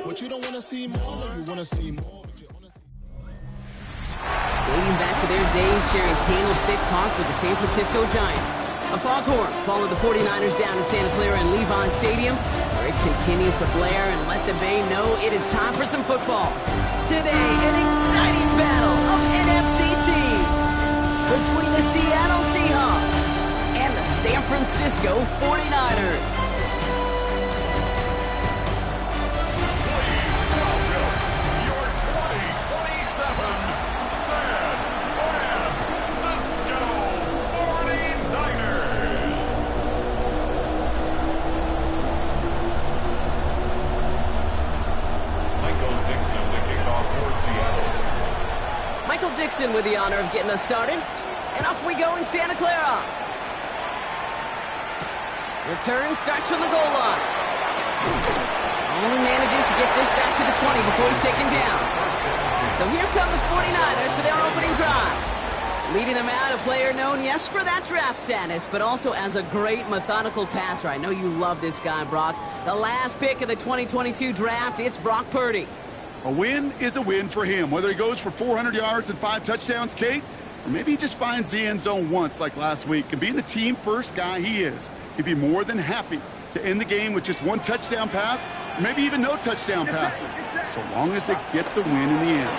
What you don't want to see more, you want to see more. Dating back to their days sharing Candlestick Park with the San Francisco Giants. A foghorn followed the 49ers down to Santa Clara and Levon Stadium, where it continues to blare and let the Bay know it is time for some football. Today, an exciting battle of NFC teams between the Seattle Seahawks and the San Francisco 49ers. Dixon with the honor of getting us started. And off we go in Santa Clara. Return starts from the goal line. Only manages to get this back to the 20 before he's taken down. So here come the 49ers for their opening drive. Leading them out, a player known, yes, for that draft status, but also as a great methodical passer. I know you love this guy, Brock. The last pick of the 2022 draft, it's Brock Purdy. A win is a win for him, whether he goes for 400 yards and 5 touchdowns, Kate, or maybe he just finds the end zone once like last week. And being the team-first guy he is, he'd be more than happy to end the game with just 1 touchdown pass, or maybe even no touchdown passes, so long as they get the win in the end.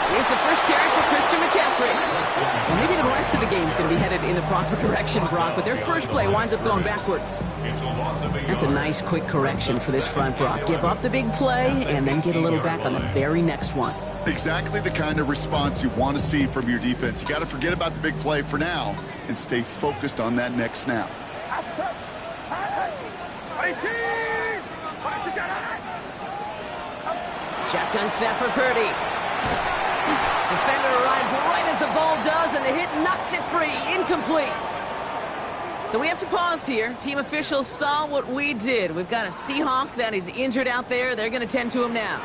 Here's the first carry for Christian McCaffrey. Well, maybe the rest of the game is going to be headed in the proper direction, Brock, but their first play winds up going backwards. That's a nice, quick correction for this front, Brock. Give up the big play and then get a little back on the very next one. Exactly the kind of response you want to see from your defense. You got to forget about the big play for now and stay focused on that next snap. Shotgun snap for Purdy. Defender arrives right as the ball does, and the hit knocks it free. Incomplete. So we have to pause here. Team officials saw what we did. We've got a Seahawk that is injured out there. They're going to tend to him now.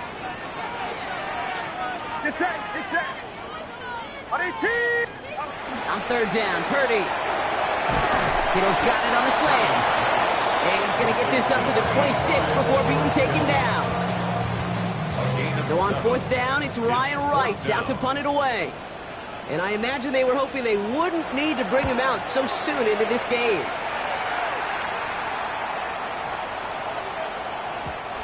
On third down, Purdy. Kittle's got it on the slant. And he's going to get this up to the 26 before being taken down. So on fourth down, it's Ryan Wright out to punt it away. And I imagine they were hoping they wouldn't need to bring him out so soon into this game.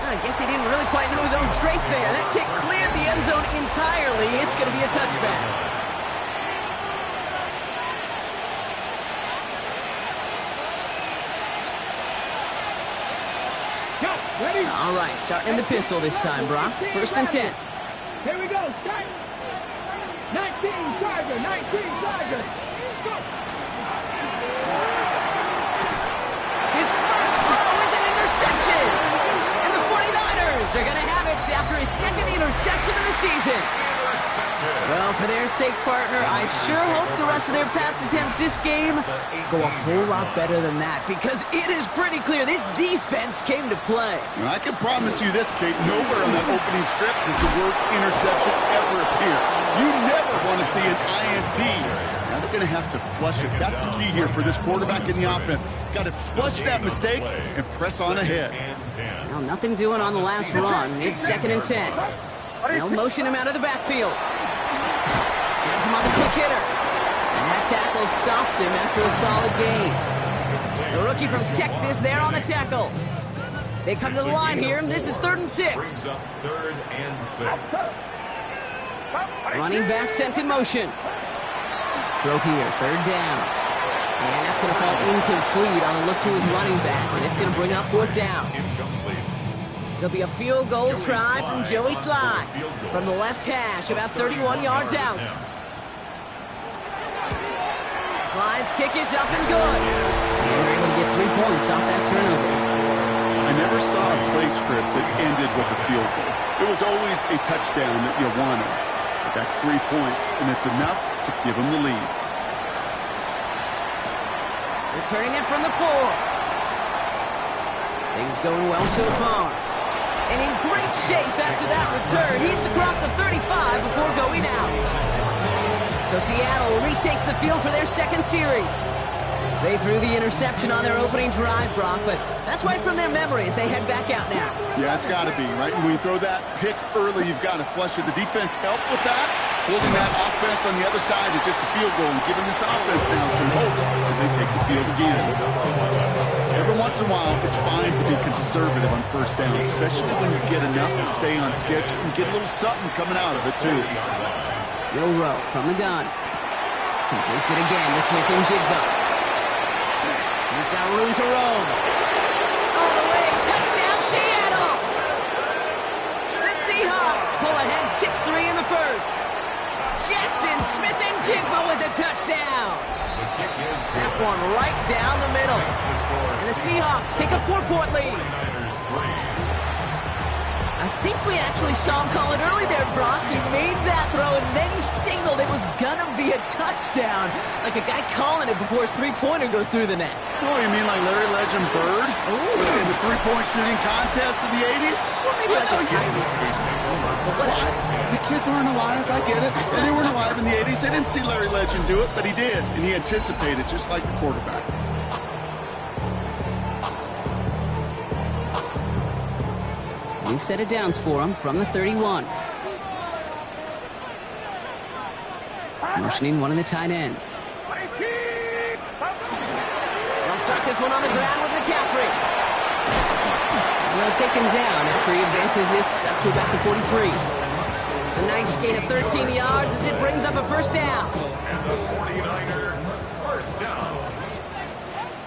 I guess he didn't really quite know his own strength there. That kick cleared the end zone entirely. It's going to be a touchback. All right, starting in the pistol this time, Brock. First and 10. Here we go. 19 Tiger. 19 Tiger. Go. His first throw is an interception. And the 49ers are going to have it after his second interception of the season. Well, for their sake, partner, I sure hope the rest of their pass attempts this game go a whole lot better than that, because it is pretty clear this defense came to play. And I can promise you this, Kate, nowhere on that opening script does the word interception ever appear. You never want to see an INT. Now they're going to have to flush it. That's the key here for this quarterback in the offense. Got to flush that mistake and press on ahead. Well, nothing doing on the last run. It's second and 10. They'll motion him out of the backfield. Has him on the quick hitter. And that tackle stops him after a solid gain. The rookie from Texas there on the tackle. They come to the line here. This is 3rd and 6. Running back sent in motion. Throw here, 3rd down. And that's going to fall incomplete on a look to his running back. And it's going to bring up 4th down. It'll be a field goal try from Joey Sly from the left hash, about 31 yards out. Sly's kick is up and good. And they're able to get 3 points off that turnover. I never saw a play script that ended with a field goal. It was always a touchdown that you wanted. But that's 3 points, and it's enough to give them the lead. Returning it from the 4. Things going well so far. And in great shape after that return. He's across the 35 before going out. So Seattle retakes the field for their second series. They threw the interception on their opening drive, Brock, but that's right from their memory as they head back out now. Yeah, it's got to be, right? When you throw that pick early, you've got to flush it. The defense helped with that, holding that offense on the other side to just a field goal and giving this offense now some hope as they take the field again. Every once in a while, it's fine to be conservative on first down, especially when you get enough to stay on schedule and get a little something coming out of it, too. Will Rowe from the gun. Completes it again to Smith and Jigba. He's got room to roam. All the way, touchdown Seattle! The Seahawks pull ahead 6-3 in the first. Jackson, Smith and Jigba with the touchdown. That one right down the middle. And the Seahawks take a 4-point lead. I think we actually saw him call it early there, Brock. He made that throw, and then he signaled it was going to be a touchdown. Like a guy calling it before his three-pointer goes through the net. Oh, you mean like Larry Legend Bird? Ooh. In the three-point shooting contest of the 80s? Well, maybe like the 90s. The kids aren't alive, I get it. They weren't alive in the 80s. They didn't see Larry Legend do it, but he did. And he anticipated, just like the quarterback. New set of downs for him from the 31. Motioning one of the tight ends. They'll start this one on the ground with McCaffrey. And they'll take him down after he advances this up to about the 43. A nice gain of 13 yards as it brings up a first down. And the 49er, first down.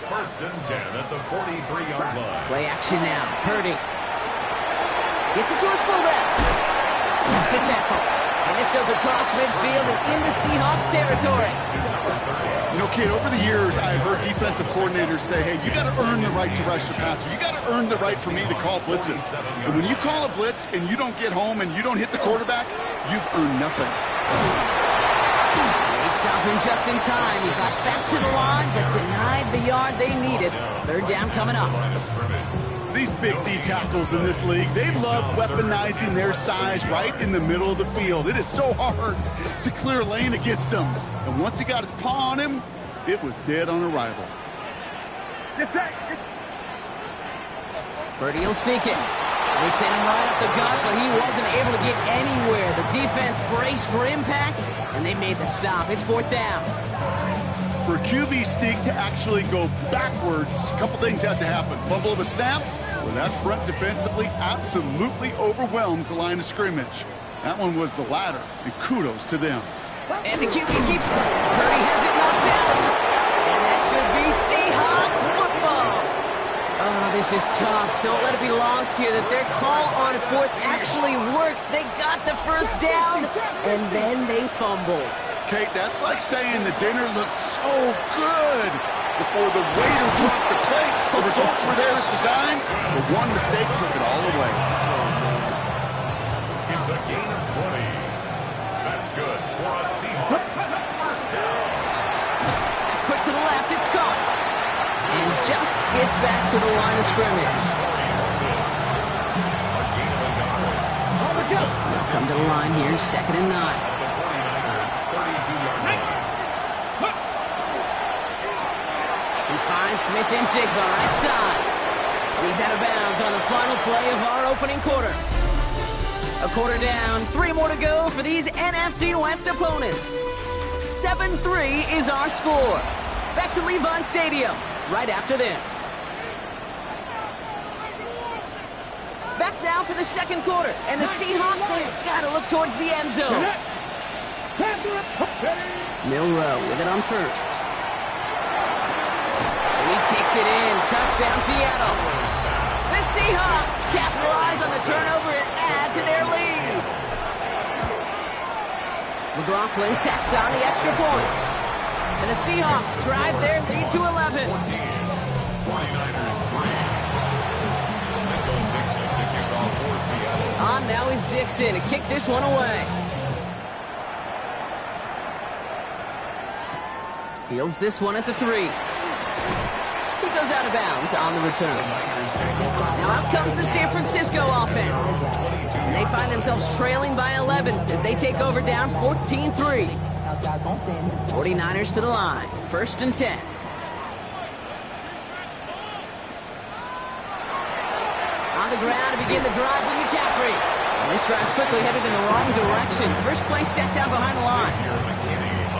First and 10 at the 43-yard line. Play action now. Purdy. Gets it to his fullback. That's the tackle. And this goes across midfield and into Seahawks territory. You know, kid, over the years, I've heard defensive coordinators say, hey, you got to earn the right to rush the passer. You got to earn the right for me to call blitzes. And when you call a blitz and you don't get home and you don't hit the quarterback, you've earned nothing. They stop him just in time. He got back to the line, but denied the yard they needed. Third down coming up. These big D tackles in this league, they love weaponizing their size right in the middle of the field. It is so hard to clear a lane against them. And once he got his paw on him, it was dead on arrival. Yes, sir. Purdy will sneak it. They sent him right up the gut, but he wasn't able to get anywhere. The defense braced for impact, and they made the stop. It's fourth down. For a QB sneak to actually go backwards, a couple things have to happen. Fumble of a snap, or that front defensively absolutely overwhelms the line of scrimmage. That one was the latter, and kudos to them. And the QB keeps... Purdy has it knocked out. And that should be Seahawks football. Oh, this is tough. Don't let it be lost here that their call on fourth actually worked. They got the first down, and then they fumbled. Kate, that's like saying the dinner looked so good before the waiter dropped the plate. The results were there as designed, but one mistake took it all away. It's a gain of 20. That's good for a Seahawks first down. Quick to the left, it's caught. And just gets back to the line of scrimmage. They'll come to the line here, second and 9. Smith and Jigba right side. He's out of bounds on the final play of our opening quarter. A quarter down, 3 more to go for these NFC West opponents. 7-3 is our score. Back to Levi Stadium right after this. Back now for the second quarter, and the Seahawks, they've got to look towards the end zone. Milroe with it on first. He takes it in. Touchdown, Seattle. The Seahawks capitalize on the turnover and add to their lead. McLaughlin tacks on the extra point. And the Seahawks drive their lead to 11. 49ers 3. On now is Dixon to kick this one away. Fields this one at the 3. He goes out of bounds on the return. Now out comes the San Francisco offense. And they find themselves trailing by 11 as they take over down 14-3. 49ers to the line. First and 10. On the ground to begin the drive with McCaffrey. And this drive's quickly headed in the wrong direction. First play set down behind the line.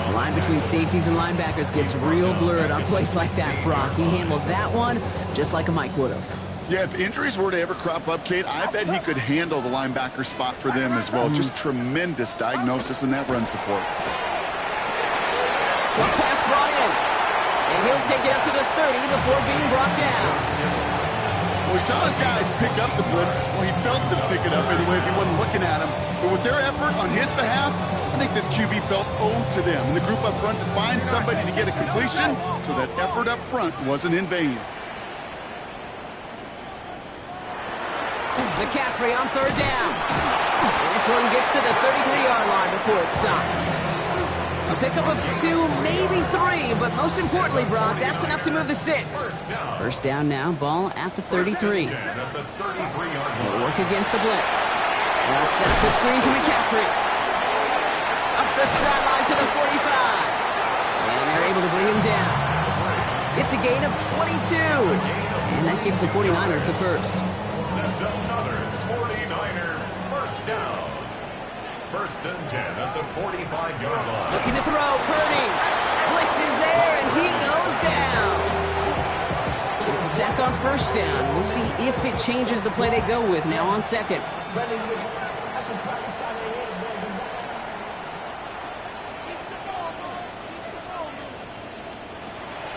The line between safeties and linebackers gets real blurred on plays like that, Brock. He handled that one just like a Mike would have. Yeah, if injuries were to ever crop up, Kate, I bet he could handle the linebacker spot for them as well. Just tremendous diagnosis in that run support. Short pass brought in. And he'll take it up to the 30 before being brought down. Well, we saw his guys pick up the blitz. Well, he felt them pick it up anyway if he wasn't looking at him. But with their effort on his behalf, I think this QB felt owed to them. And the group up front to find somebody to get a completion, so that effort up front wasn't in vain. McCaffrey on third down. And this one gets to the 33-yard line before it's stopped. A pickup of 2, maybe 3, but most importantly, Brock, that's enough to move the sticks. First down now, ball at the 33. They'll work against the blitz. They'll set up the screen to McCaffrey. Up the sideline to the 45. And they're able to bring him down. It's a gain of 22. And that gives the 49ers the first. That's another 49er first down. First and 10 at the 45-yard line. Looking to throw, Purdy. Blitz is there, and he goes down. It's a sack on first down. We'll see if it changes the play they go with now on second.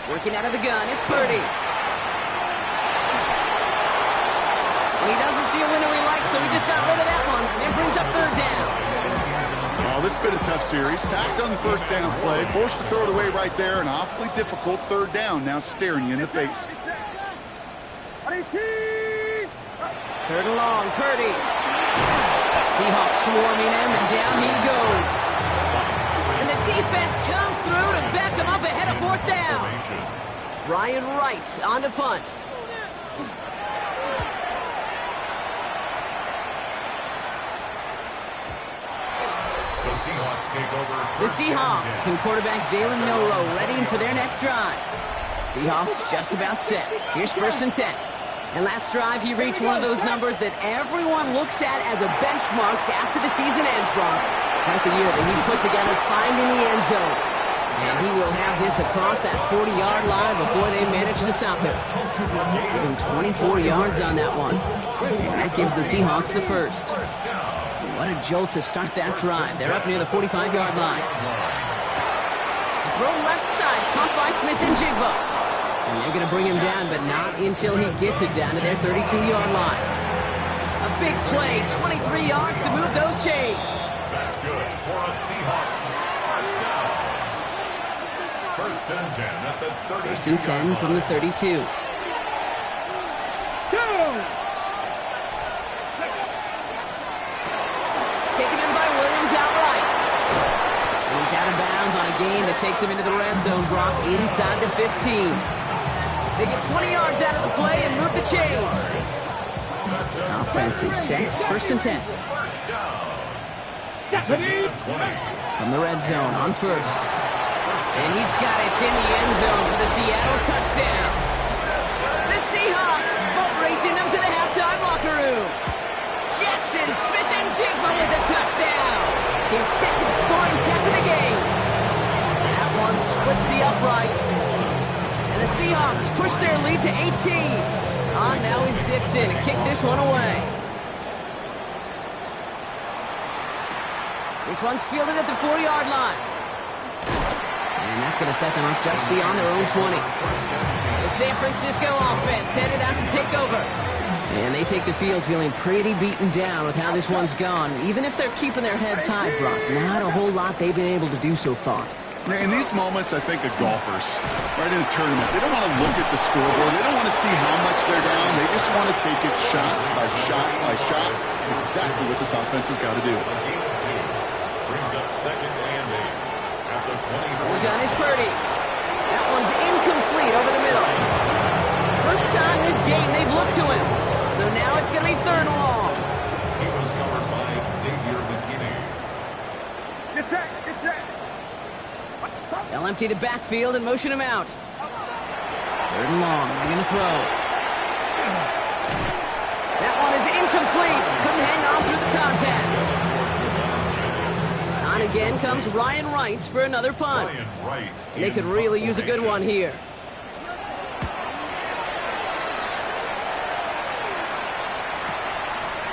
Working out of the gun, it's Purdy. He doesn't see a window he likes, so he just got rid of that one. And brings up third down. Oh, this has been a tough series. Sacked on the first down play. Forced to throw it away right there. An awfully difficult third down now staring you in the face. Third and long, Purdy. Seahawks swarming him, and down he goes. And the defense comes through to back him up ahead of fourth down. Ryan Wright on the punt. The Seahawks and quarterback Jalen Milroe readying for their next drive. Seahawks just about set. Here's first and 10. And last drive, he reached one of those numbers that everyone looks at as a benchmark after the season ends, Brock. Quite the year that he's put together finding the end zone. And he will have this across that 40-yard line before they manage to stop him. Give him 24 yards on that one. And that gives the Seahawks the first. What a jolt to start that drive. They're up near the 45-yard line. Throw left side, caught by Smith and Jigba. And they're going to bring him down, but not until he gets it down to their 32-yard line. A big play, 23 yards to move those chains. That's good for a Seahawks first down. First and 10 at the 32. First and 10 from the 32. Out of bounds on a gain that takes him into the red zone. Brock inside the 15. They get 20 yards out of the play and move the chains. Offense is set. First and 10. From the red zone on first. And he's got it in the end zone for the Seattle touchdown. The Seahawks boat racing them to the halftime locker room. Jackson Smith and Jigba with a touchdown. His second scoring catch of the game. That one splits the uprights. And the Seahawks push their lead to 18. Now is Dixon to kick this one away. This one's fielded at the 4-yard line. And that's going to set them up just beyond their own 20. The San Francisco offense headed out to take over. And they take the field feeling pretty beaten down with how this one's gone. Even if they're keeping their heads high, Brock, not a whole lot they've been able to do so far. In these moments, I think of golfers, right in a tournament. They don't want to look at the scoreboard. They don't want to see how much they're down. They just want to take it shot by shot by shot. It's exactly what this offense has got to do. Brings up second and 8 at the 20. The gun is Purdy. That one's incomplete over the middle. First time this game they've looked to him. So now it's going to be third and long. He was covered by Xavier McKinney. Get set, get set. They'll empty the backfield and motion him out. Third and long. They're going to throw. That one again comes Ryan Wright for another punt. And they could really use a good one here.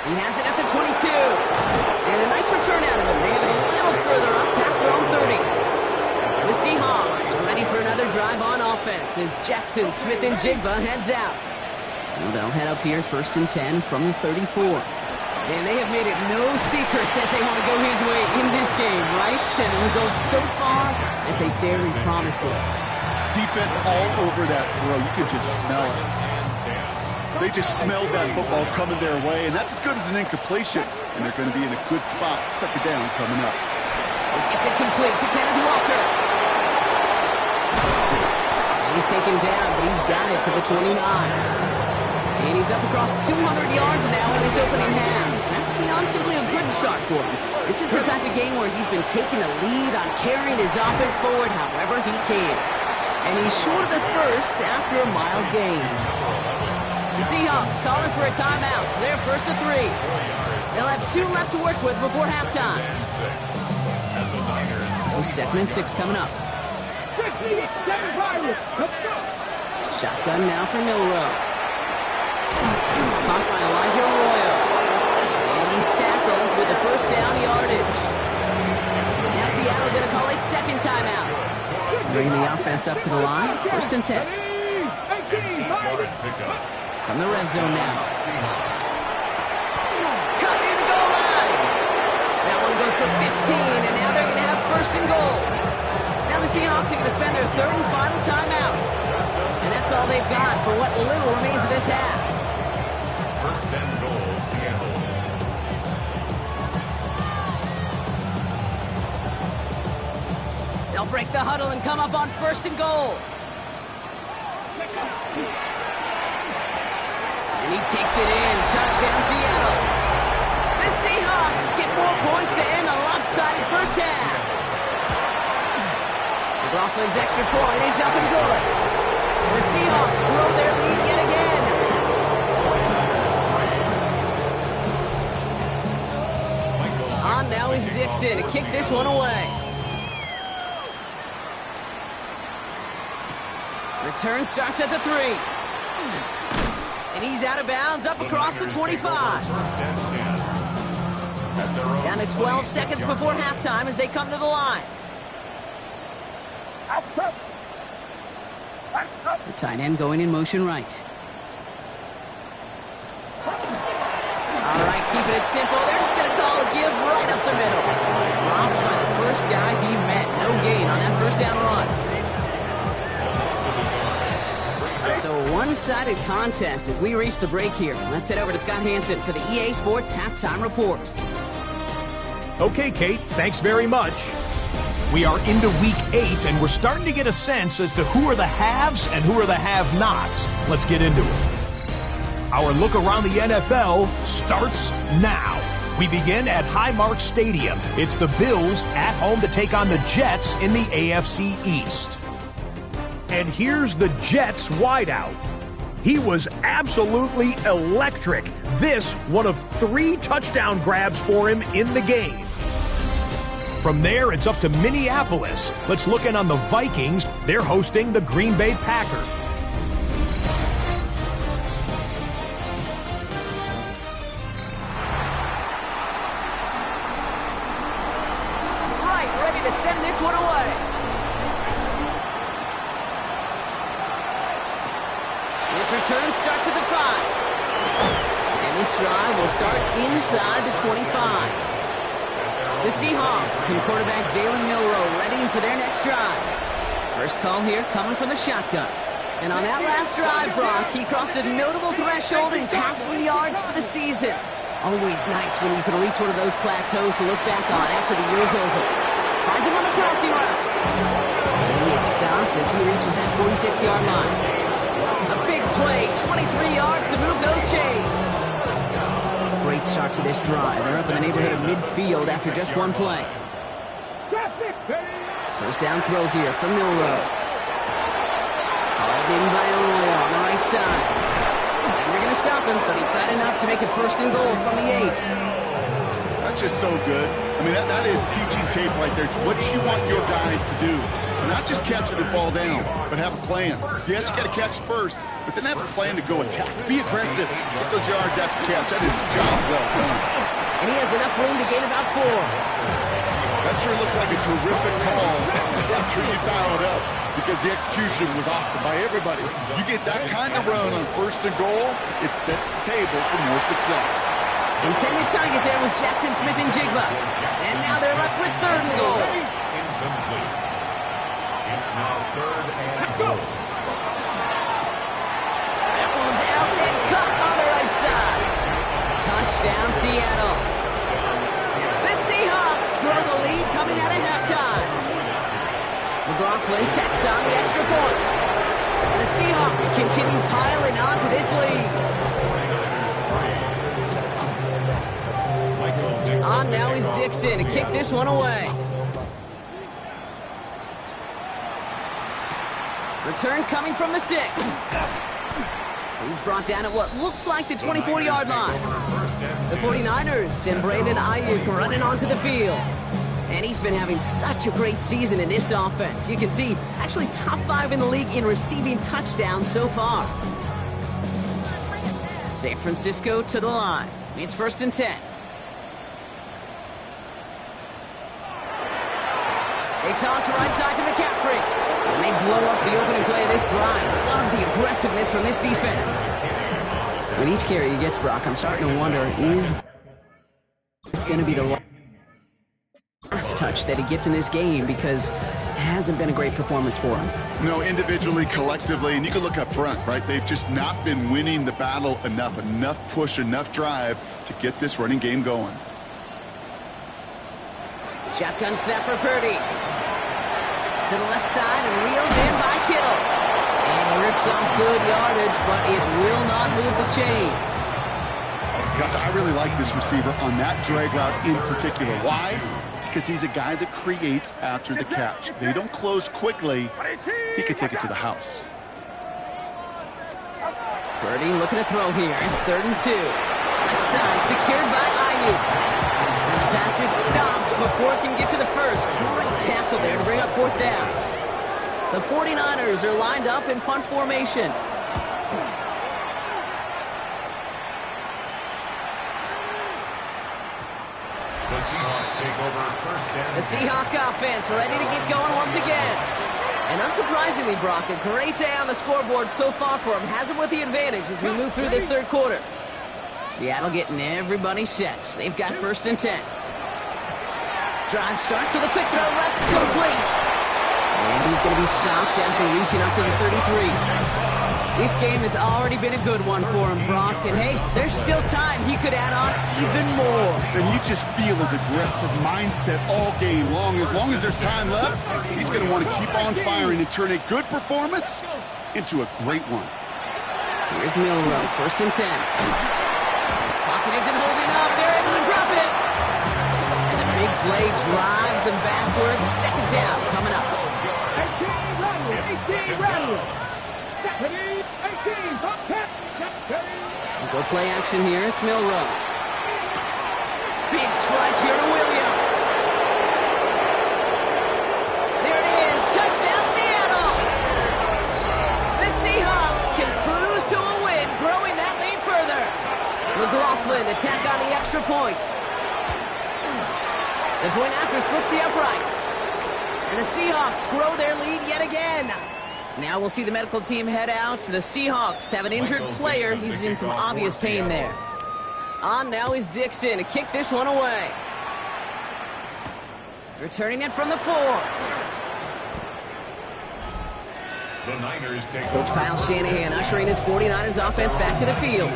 He has it at the 22. And a nice return out of him. They have it a little further up past their own 30. The Seahawks ready for another drive on offense as Jackson, Smith, and Jigba heads out. So they'll head up here 1st and 10 from the 34. And they have made it no secret that they want to go his way in this game, right? And the results so far, I'd say very promising. Defense all over that throw. You could just smell it. They just smelled that football coming their way, and that's as good as an incompletion. And they're going to be in a good spot. Second down coming up. It's incomplete to Kenneth Walker. He's taken down, but he's got it to the 29. And he's up across 200 yards now in this opening half. That's beyond simply a good start for him. This is the type of game where he's been taking the lead on carrying his offense forward however he can. And he's short of the first after a mile gain. The Seahawks calling for a timeout, so they're 1st and 3. They'll have 2 left to work with before halftime. This is 2nd and 6 coming up. Shotgun now for Milroe. It's caught by Elijah Arroyo. And he's tackled with the first down yardage. Now Seattle going to call it second timeout. Bringing the offense up to the line. 1st and 10. From the red zone now. Cut near the goal line. That one goes for 15, and now they're going to have 1st and goal. Now the Seahawks are going to spend their 3rd and final timeout. And that's all they've got for what little remains of this half. 1st and goal, Seattle. They'll break the huddle and come up on 1st and goal. And he takes it in. Touchdown, Seattle. The Seahawks get more points to end a lopsided first half. McLaughlin's extra point is up and good. And the Seahawks grow their lead yet again. On now is Dixon to kick this one away. Return starts at the 3. And he's out of bounds up across the 25. Down to 12 seconds before halftime as they come to the line. The tight end going in motion right. All right, keeping it simple. They're just going to call a give right up the middle. Dropped by the first guy he met. No gain on that first down run. So a one-sided contest as we reach the break here. Let's head over to Scott Hansen for the EA Sports Halftime Report. Okay, Kate, thanks very much. We are into Week 8, and we're starting to get a sense as to who are the haves and who are the have-nots. Let's get into it. Our look around the NFL starts now. We begin at Highmark Stadium. It's the Bills at home to take on the Jets in the AFC East. And here's the Jets wideout. He was absolutely electric. This one of 3 touchdown grabs for him in the game. From there, it's up to Minneapolis. Let's look in on the Vikings. They're hosting the Green Bay Packers. Right, ready to send this one away. This return starts at the 5. And this drive will start inside the 25. The Seahawks and quarterback Jalen Milroe ready for their next drive. First call here coming from the shotgun. And on that last drive, Brock, he crossed a notable threshold in passing yards for the season. Always nice when you can reach one of those plateaus to look back on after the year's over. Finds him on the crossing route. And he is stopped as he reaches that 46-yard line. A big play, 23 yards to move those chains. Great start to this drive. They're up in the neighborhood of midfield after just one play. First down throw here from Milroe. Called in by Arroyo on the right side. And they're going to stop him, but he got enough to make it 1st and goal from the 8. A just so good. I mean, that is teaching tape right there. It's what you want your guys to do. To not just catch it and fall down, but have a plan. Yes, you got to catch it first, but then have a plan to go attack. Be aggressive. Get those yards after catch. That is a job well done. And he has enough room to gain about 4. That sure looks like a terrific call after you dial it up, because the execution was awesome by everybody. You get that kind of run on 1st and goal, it sets the table for more success. Intended target there was Jackson Smith and Jigba. And now they're left with 3rd and goal. Incomplete. It's now 3rd and goal. That one's out and cut on the right side. Touchdown, Seattle. The Seahawks grow the lead coming out of halftime. McLaughlin tacks on the extra point. And the Seahawks continue piling onto this lead. On now is Dixon to kick this one away. Return coming from the 6. He's brought down at what looks like the 24-yard line. The 49ers and Brandon Ayuk running onto the field. And he's been having such a great season in this offense. You can see actually top 5 in the league in receiving touchdowns so far. San Francisco to the line. It's 1st and 10. They toss right side to McCaffrey. And they blow up the opening play of this drive. Love the aggressiveness from this defense. With each carry he gets, Brock, I'm starting to wonder, is this going to be the last touch that he gets in this game? Because it hasn't been a great performance for him. No, individually, collectively, and you can look up front, right? They've just not been winning the battle enough push, enough drive to get this running game going. Shotgun snap for Purdy. To the left side and reeled in by Kittle. And he rips off good yardage, but it will not move the chains. Gosh, I really like this receiver on that drag route in particular. Why? Because he's a guy that creates after the catch. They don't close quickly. He could take it to the house. Purdy looking to throw here. It's 3rd and 2. Left side secured by Ayuk. And the pass is stopped before it can get to the 1st. Great tackle there to bring up 4th down. The 49ers are lined up in punt formation. The Seahawks take over 1st and 10. The Seahawk offense ready to get going once again. And unsurprisingly, Brock, a great day on the scoreboard so far for him. Has him with the advantage as we move through this 3rd quarter. Seattle getting everybody set. They've got 1st and 10. Drive starts with a quick throw left, complete. And he's going to be stopped after reaching up to the 33. This game has already been a good one for him, Brock. And hey, there's still time. He could add on even more. And you just feel his aggressive mindset all game long. As long as there's time left, he's going to want to keep on firing and turn a good performance into a great one. Here's Milrow, 1st and 10. Pocket isn't holding up. They're able to drop it. And a big play drives them backwards. 2nd down coming up. 18 Rattler. Go play action here. It's Milrow. Big strike here to Williams. There it is. Touchdown, Seattle. The Seahawks can cruise to a win, growing that lead further. McLaughlin attack on the extra point. The point after splits the uprights. And the Seahawks grow their lead yet again. Now we'll see the medical team head out. The Seahawks have an injured player. He's in some obvious pain there. On now is Dixon to kick this one away. Returning it from the 4. The Niners take Coach Kyle Shanahan ushering his 49ers offense back to the field.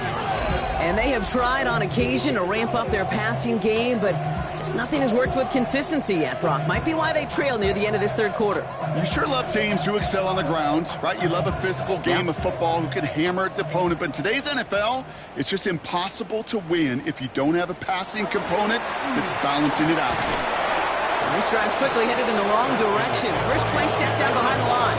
And they have tried on occasion to ramp up their passing game, but just nothing has worked with consistency yet, Brock. Might be why they trail near the end of this 3rd quarter. You sure love teams who excel on the ground, right? You love a physical game of football who can hammer at the opponent. But in today's NFL, it's just impossible to win if you don't have a passing component that's balancing it out. And this drive's quickly headed in the wrong direction. First play set down behind the line.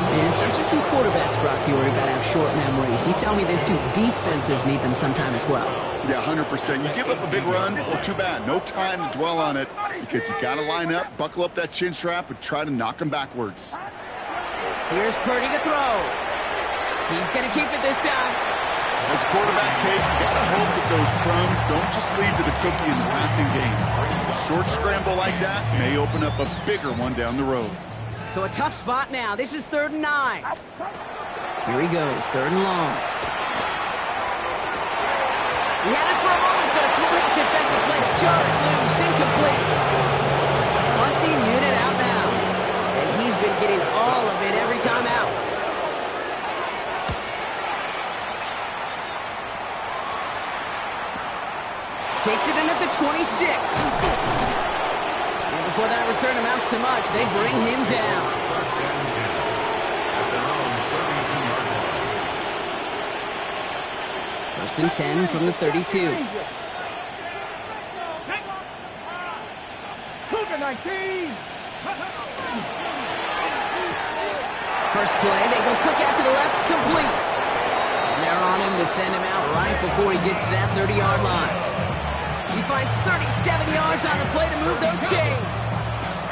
And it's not just some quarterbacks, Brock, who got to have short memories. You tell me this too, defenses need them sometime as well. Yeah, 100%. You give up a big run, well, too bad. No time to dwell on it because you got to line up, buckle up that chin strap, and try to knock them backwards. Here's Purdy to throw. He's going to keep it this time. As quarterback, Kate, you got to hope that those crumbs don't just lead to the cookie in the passing game. A short scramble like that may open up a bigger one down the road. So a tough spot now. This is 3rd and 9. Here he goes, 3rd and long. He had it for a moment, but a complete defensive play to jar it loose, incomplete. Punting unit out now. And he's been getting all of it every time out. Takes it in at the 26. And before that return amounts to much, they bring him down. First and 10 at their own 32-yard line. First and 10 from the 32. Cougar 19. First play, they go quick out to the left, complete. And they're on him to send him out right before he gets to that 30-yard line. He finds 37 yards on the play to move those chains.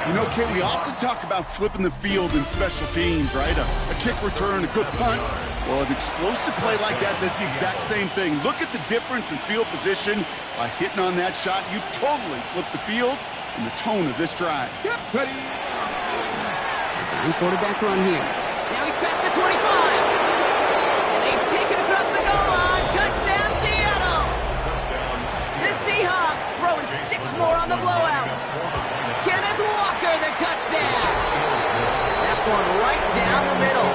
You know, Kate, we often talk about flipping the field in special teams, right? A kick return, a good punt. Well, an explosive play like that does the exact same thing. Look at the difference in field position. By hitting on that shot, you've totally flipped the field and the tone of this drive. Ready. Design quarterback run here. Now he's past the 25. And they take it across the goal line. Touchdown, Seattle. The Seahawks throwing 6 more on the blowout. Kenneth Walker, the touchdown. That one right down the middle.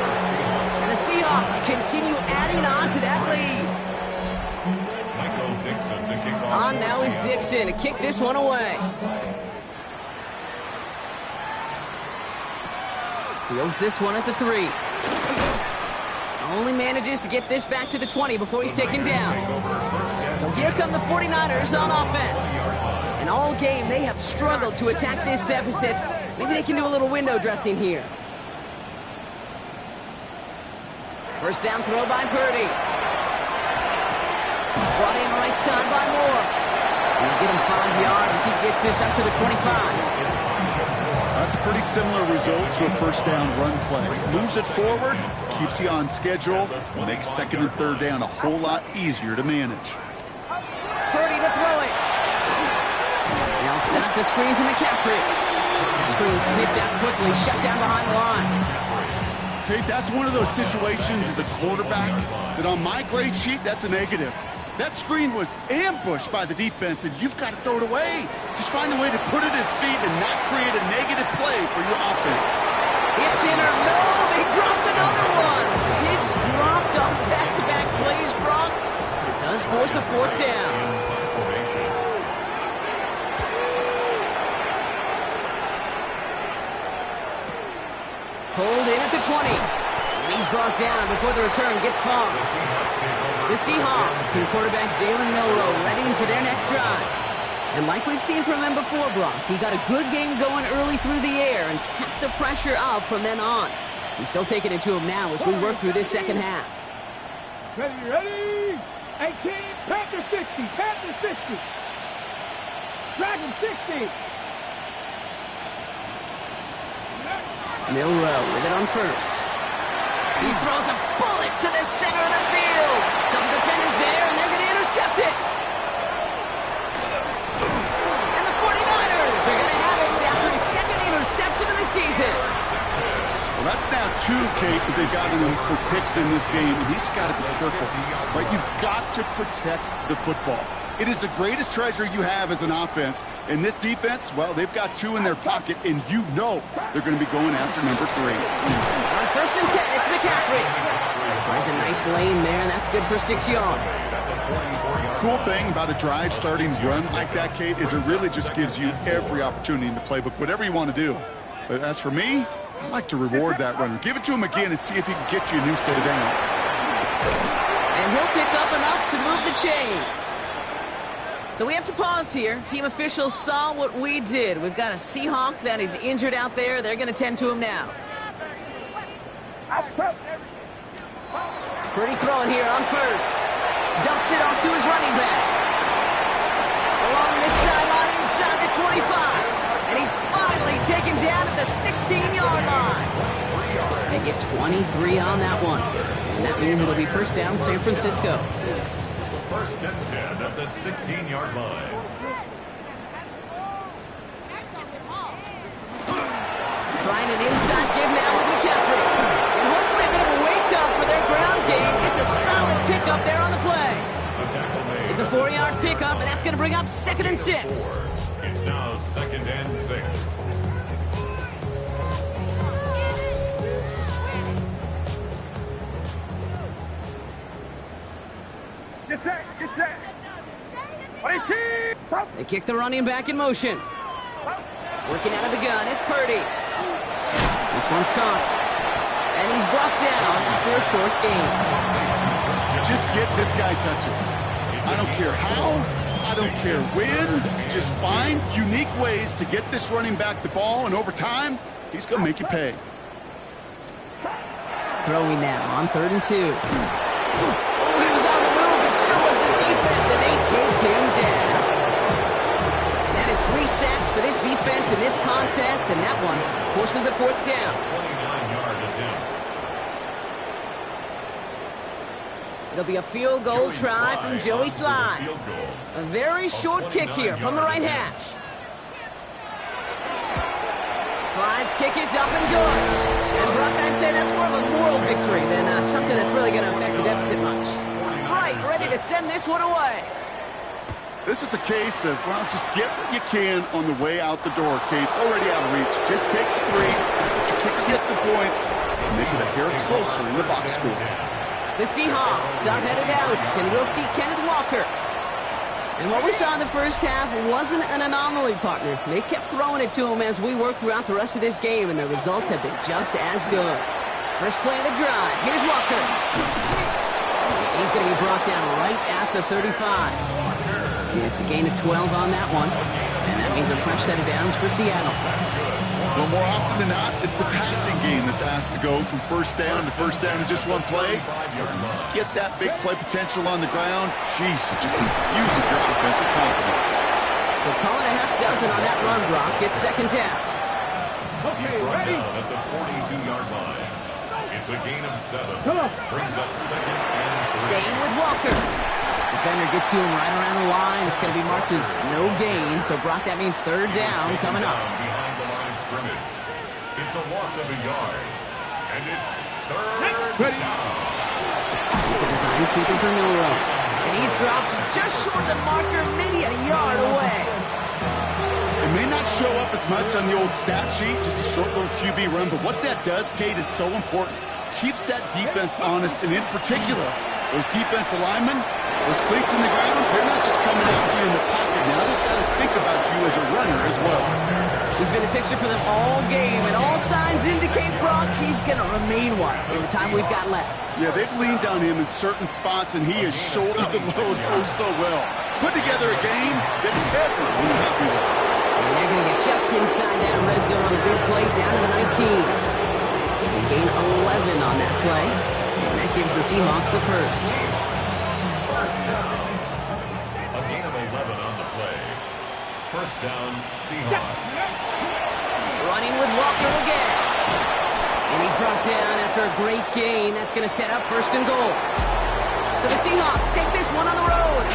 And the Seahawks continue adding on to that lead. Michael Dixon to kick off. On now is Dixon to kick this one away. Fields this one at the 3. Only manages to get this back to the 20 before he's taken down. So here come the 49ers on offense. And all game, they have struggled to attack this deficit. Maybe they can do a little window dressing here. First down throw by Purdy. Brought in right side by Moore. He'll get him 5 yards as he gets this up to the 25. That's a pretty similar result to a first down run play. Moves it forward, keeps you on schedule, makes 2nd and 3rd down a whole lot easier to manage. Purdy to throw it. Now set up the screen to McCaffrey. That screen sniffed out quickly, shut down behind the line. Okay, that's one of those situations as a quarterback that on my grade sheet, that's a negative. That screen was ambushed by the defense, and you've got to throw it away. Just find a way to put it at his feet and not create a negative play for your offense. It's in or no, they dropped another one. Hicks dropped on back-to-back plays, Brock. It does force a 4th down. Pulled in at the 20. And he's brought down before the return gets far. The Seahawks and quarterback Jalen Milroe ready for their next drive. And like we've seen from him before, Brock, he got a good game going early through the air and kept the pressure up from then on. He's still taking it to him now as we work through this second half. Ready. 18. Panther 60. Panther 60. Dragon 60. Milroe with it on first. He throws a bullet to the center of the field. Couple defenders there, and they're going to intercept it. And the 49ers are going to have it after his 2nd interception of the season. Well, that's now 2, Kate, that they've gotten him for picks in this game, and he's got to be careful. Right? You've got to protect the football. It is the greatest treasure you have as an offense. And this defense, well, they've got 2 in their pocket, and you know they're going to be going after number 3. On first and 10, it's McCaffrey. Finds a nice lane there, and that's good for 6 yards. Cool thing about a drive starting run like that, Kate, is it really just gives you every opportunity in the playbook, whatever you want to do. But as for me, I like to reward that runner. Give it to him again and see if he can get you a new set of downs. And he'll pick up enough to move the chains. So we have to pause here. Team officials saw what we did. We've got a Seahawk that is injured out there. They're going to tend to him now. Pretty throwing here on first. Dumps it off to his running back. Along this sideline inside the 25. And he's finally taken down at the 16-yard line. They get 23 on that one. And that means it'll be first down San Francisco. First and 10 at the 16-yard line. Trying an inside give now with McCaffrey. And hopefully a bit of a wake-up for their ground game. It's a solid pickup there on the play. It's a 4-yard pickup, and that's going to bring up 2nd and 6. It's now 2nd and 6. Get set, get set. They kick the running back in motion. Working out of the gun, it's Purdy. This one's caught. And he's brought down after a short gain. Just get this guy touches. I don't care how, I don't care when. Just find unique ways to get this running back the ball, and over time, he's going to make you pay. Throwing now on 3rd and 2. Oh, he was on the move, but so was the defense, and they take him down. And that is 3 sacks for this defense in this contest, and that one forces a 4th down. 29-yard attempt. It'll be a field goal try from Joey Slye. A very short kick here from the right hash. Slye's kick is up and good. And Brock, I'd say that's more of a moral victory than something that's really going to affect the deficit much. Right, ready to send this one away. This is a case of, well, just get what you can on the way out the door, Kate. It's already out of reach. Just take the 3, let your kicker get some points, and make it a hair closer in the box score. The Seahawks start headed out, and we'll see Kenneth Walker. And what we saw in the first half wasn't an anomaly, partner. They kept throwing it to him as we worked throughout the rest of this game, and the results have been just as good. First play of the drive. Here's Walker. He's going to be brought down right at the 35. It's a gain of 12 on that one, and that means a fresh set of downs for Seattle. Well, more often than not, it's the passing game that's asked to go from first down in just one play. Get that big play potential on the ground. Jeez, it just infuses your offensive confidence. So call it a half dozen on that run, Brock. It's 2nd down. He's brought down at the 42-yard line. It's a gain of 7. Brings up 2nd and 3. Staying with Walker. Defender gets to him right around the line. It's going to be marked as no gain. So, Brock, that means 3rd down coming up. Behind the line of scrimmage. It's a loss of a yard. And it's 3rd down. It's a design keeper for Milrow. And he's dropped just short of the marker, maybe a yard away. It may not show up as much on the old stat sheet, just a short little QB run, but what that does, Kate, is so important. Keeps that defense honest, and in particular, those defensive linemen, those cleats in the ground, they're not just coming after you in the pocket now. They've got to think about you as a runner as well. He's been a fixture for them all game, and all signs indicate, Brock, he's going to remain one in the time we've got left. Yeah, they've leaned on him in certain spots, and he has shouldered the load oh so well. Put together a game that everyone's happy with. And they're going to get just inside that red zone on a big play down to the 19. They gain 11 on that play, and that gives the Seahawks the first. First down. A gain of 11 on the play. First down, Seahawks. Running with Walker again. And he's brought down after a great gain. That's going to set up 1st and goal. So the Seahawks take this one on the road.